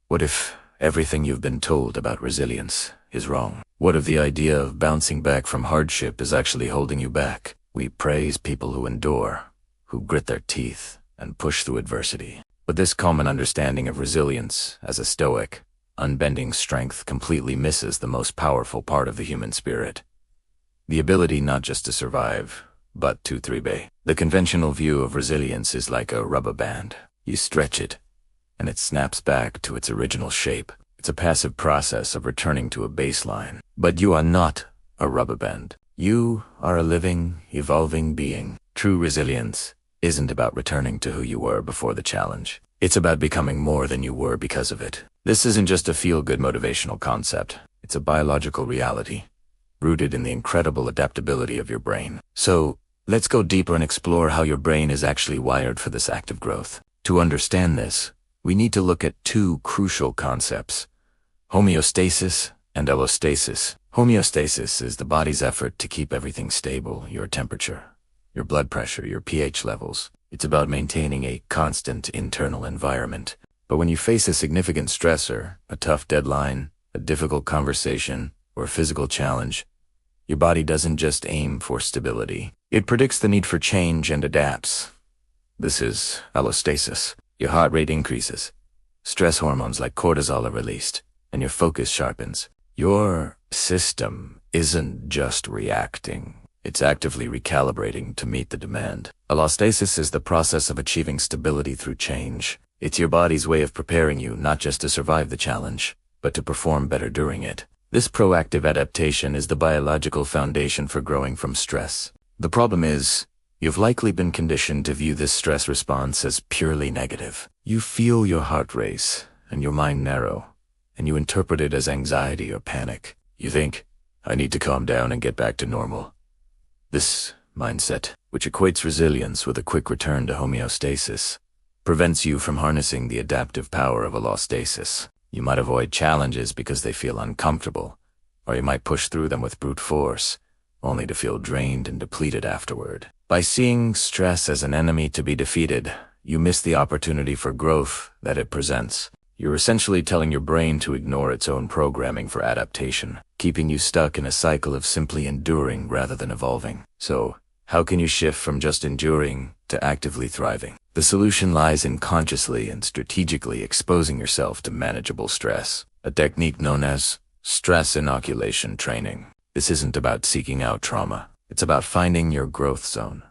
What if everything you've been told about resilience is wrong? What if the idea of bouncing back from hardship is actually holding you back? We praise people who endure, who grit their teeth, and push through adversity. But this common understanding of resilience as a stoic, unbending strength completely misses the most powerful part of the human spirit. The ability not just to survive, but to thrive. The conventional view of resilience is like a rubber band. You stretch it, and it snaps back to its original shape. It's a passive process of returning to a baseline. But you are not a rubber band. You are a living, evolving being. True resilience isn't about returning to who you were before the challenge. It's about becoming more than you were because of it. This isn't just a feel-good motivational concept. It's a biological reality, rooted in the incredible adaptability of your brain. So, let's go deeper and explore how your brain is actually wired for this active growth. To understand this, we need to look at two crucial concepts: homeostasis and allostasis. Homeostasis is the body's effort to keep everything stable: your temperature, your blood pressure, your pH levels. It's about maintaining a constant internal environment. But when you face a significant stressor, a tough deadline, a difficult conversation, or a physical challenge, your body doesn't just aim for stability. It predicts the need for change and adapts. This is allostasis. Your heart rate increases. Stress hormones like cortisol are released, and your focus sharpens. Your system isn't just reacting. It's actively recalibrating to meet the demand. Allostasis is the process of achieving stability through change. It's your body's way of preparing you not just to survive the challenge, but to perform better during it. This proactive adaptation is the biological foundation for growing from stress. The problem is, you've likely been conditioned to view this stress response as purely negative. You feel your heart race and your mind narrow, and you interpret it as anxiety or panic. You think, I need to calm down and get back to normal. This mindset, which equates resilience with a quick return to homeostasis, prevents you from harnessing the adaptive power of allostasis. You might avoid challenges because they feel uncomfortable, or you might push through them with brute force, only to feel drained and depleted afterward. By seeing stress as an enemy to be defeated, you miss the opportunity for growth that it presents. You're essentially telling your brain to ignore its own programming for adaptation, keeping you stuck in a cycle of simply enduring rather than evolving. So, how can you shift from just enduring to actively thriving? The solution lies in consciously and strategically exposing yourself to manageable stress, a technique known as stress inoculation training. This isn't about seeking out trauma. It's about finding your growth zone.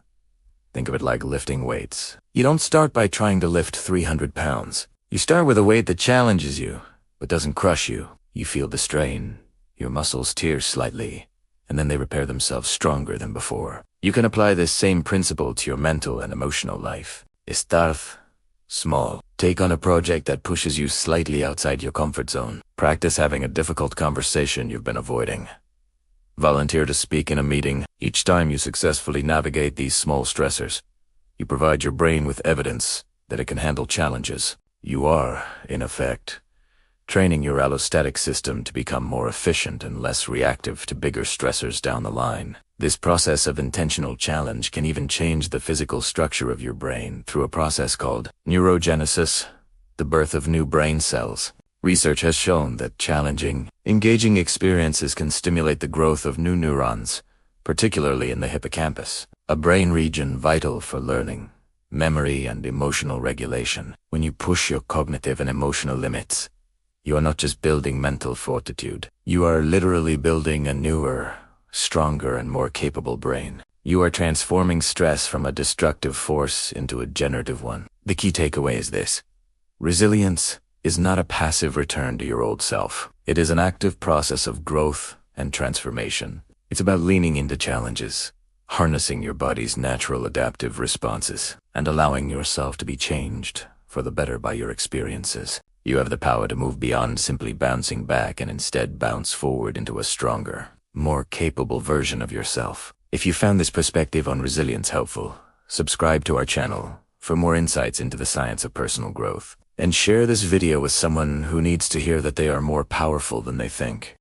Think of it like lifting weights. You don't start by trying to lift 300 pounds. You start with a weight that challenges you, but doesn't crush you. You feel the strain. Your muscles tear slightly, and then they repair themselves stronger than before. You can apply this same principle to your mental and emotional life. Start small. Take on a project that pushes you slightly outside your comfort zone. Practice having a difficult conversation you've been avoiding. Volunteer to speak in a meeting. Each time you successfully navigate these small stressors, you provide your brain with evidence that it can handle challenges. You are, in effect, training your allostatic system to become more efficient and less reactive to bigger stressors down the line. This process of intentional challenge can even change the physical structure of your brain through a process called neurogenesis, the birth of new brain cells. Research has shown that challenging, engaging experiences can stimulate the growth of new neurons, particularly in the hippocampus, a brain region vital for learning, memory, and emotional regulation. When you push your cognitive and emotional limits, you are not just building mental fortitude. You are literally building a newer, stronger, and more capable brain. You are transforming stress from a destructive force into a generative one. The key takeaway is this: resilience is not a passive return to your old self. It is an active process of growth and transformation. It's about leaning into challenges, harnessing your body's natural adaptive responses, and allowing yourself to be changed for the better by your experiences. You have the power to move beyond simply bouncing back and instead bounce forward into a stronger, more capable version of yourself. If you found this perspective on resilience helpful, subscribe to our channel for more insights into the science of personal growth, and share this video with someone who needs to hear that they are more powerful than they think.